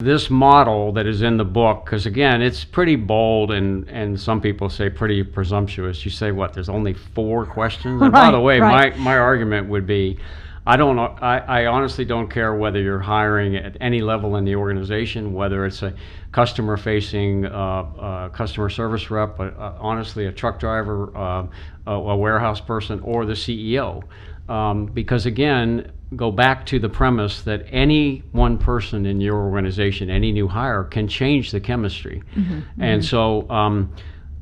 This model that is in the book, because again, it's pretty bold and some people say pretty presumptuous. You say, what, there's only 4 questions? And by the way, my argument would be, I honestly don't care whether you're hiring at any level in the organization, whether it's a customer-facing customer service rep, honestly, a truck driver, a warehouse person, or the CEO. Because again, go back to the premise that any one person in your organization, any new hire, can change the chemistry. And so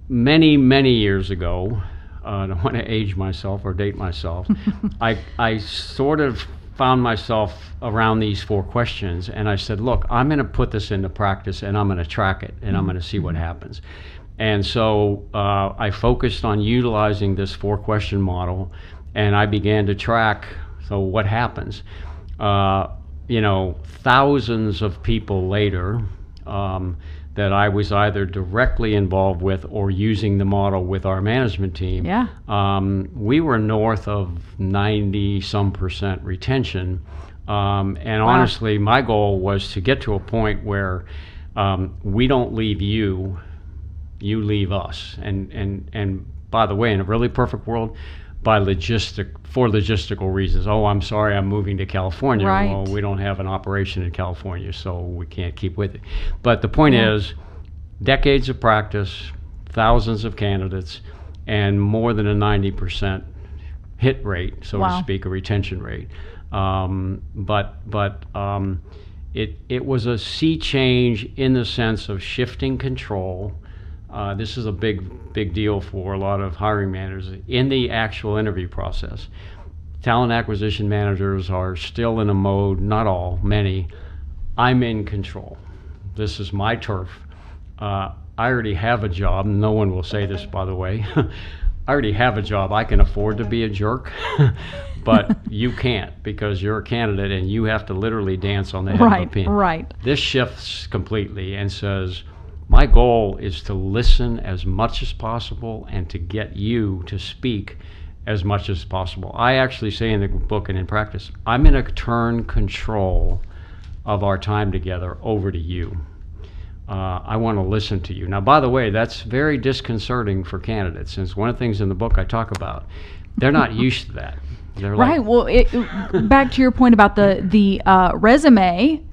many years ago, I don't want to age myself or date myself, I sort of found myself around these 4 questions, and I said, look, I'm going to put this into practice, and I'm going to track it, and I'm going to see what happens. And so I focused on utilizing this 4-question model, and I began to track, so what happens? Thousands of people later that I was either directly involved with or using the model with our management team, we were north of 90-some% retention. And honestly, my goal was to get to a point where we don't leave you, you leave us. And by the way, in a really perfect world, for logistical reasons. Oh, I'm sorry, I'm moving to California. Right. Well, we don't have an operation in California, so we can't keep with it. But the point is, decades of practice, thousands of candidates, and more than a 90% hit rate, so to speak, a retention rate. It was a sea change in the sense of shifting control. This is a big deal for a lot of hiring managers in the actual interview process. Talent acquisition managers are still in a mode, not all, many, I'm in control. This is my turf. I already have a job. No one will say this, by the way. I already have a job. I can afford to be a jerk, but you can't, because you're a candidate and you have to literally dance on the head of a pin. Right. This shifts completely and says, my goal is to listen as much as possible and to get you to speak as much as possible. I actually say in the book and in practice, I'm going to turn control of our time together over to you. I want to listen to you. Now, by the way, that's very disconcerting for candidates, since one of the things in the book I talk about, they're not used to that. They're right. Well, back to your point about the resume.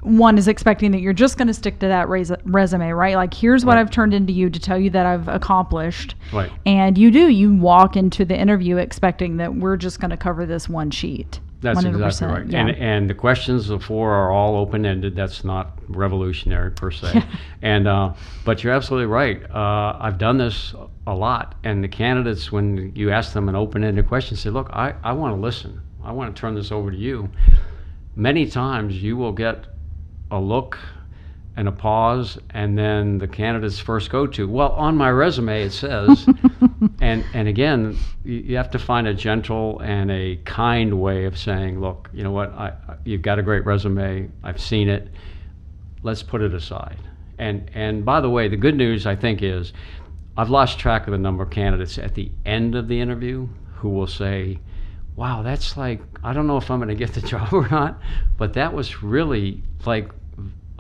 One is expecting that you're just going to stick to that resume, right? Like, here's what I've turned into you to tell you that I've accomplished. Right. And you walk into the interview expecting that we're just going to cover this one sheet. That's 100%. Exactly right. Yeah. And the questions of 4 are all open-ended. That's not revolutionary per se. But you're absolutely right. I've done this a lot. And the candidates, when you ask them an open-ended question, say, look, I want to listen. I want to turn this over to you. Many times you will get a look and a pause, and then the candidate's first go-to, well, on my resume it says, and again, you have to find a gentle and a kind way of saying, look, you know what, you've got a great resume, I've seen it, let's put it aside. And by the way, the good news, I think, is I've lost track of the number of candidates at the end of the interview who will say, wow, that's like, I don't know if I'm going to get the job or not, but that was really like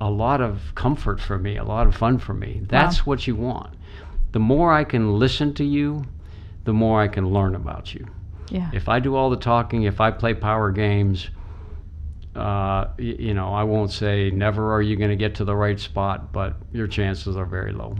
a lot of comfort for me, a lot of fun for me. That's what you want. The more I can listen to you, the more I can learn about you. Yeah. If I do all the talking, if I play power games, I won't say never are you going to get to the right spot, but your chances are very low.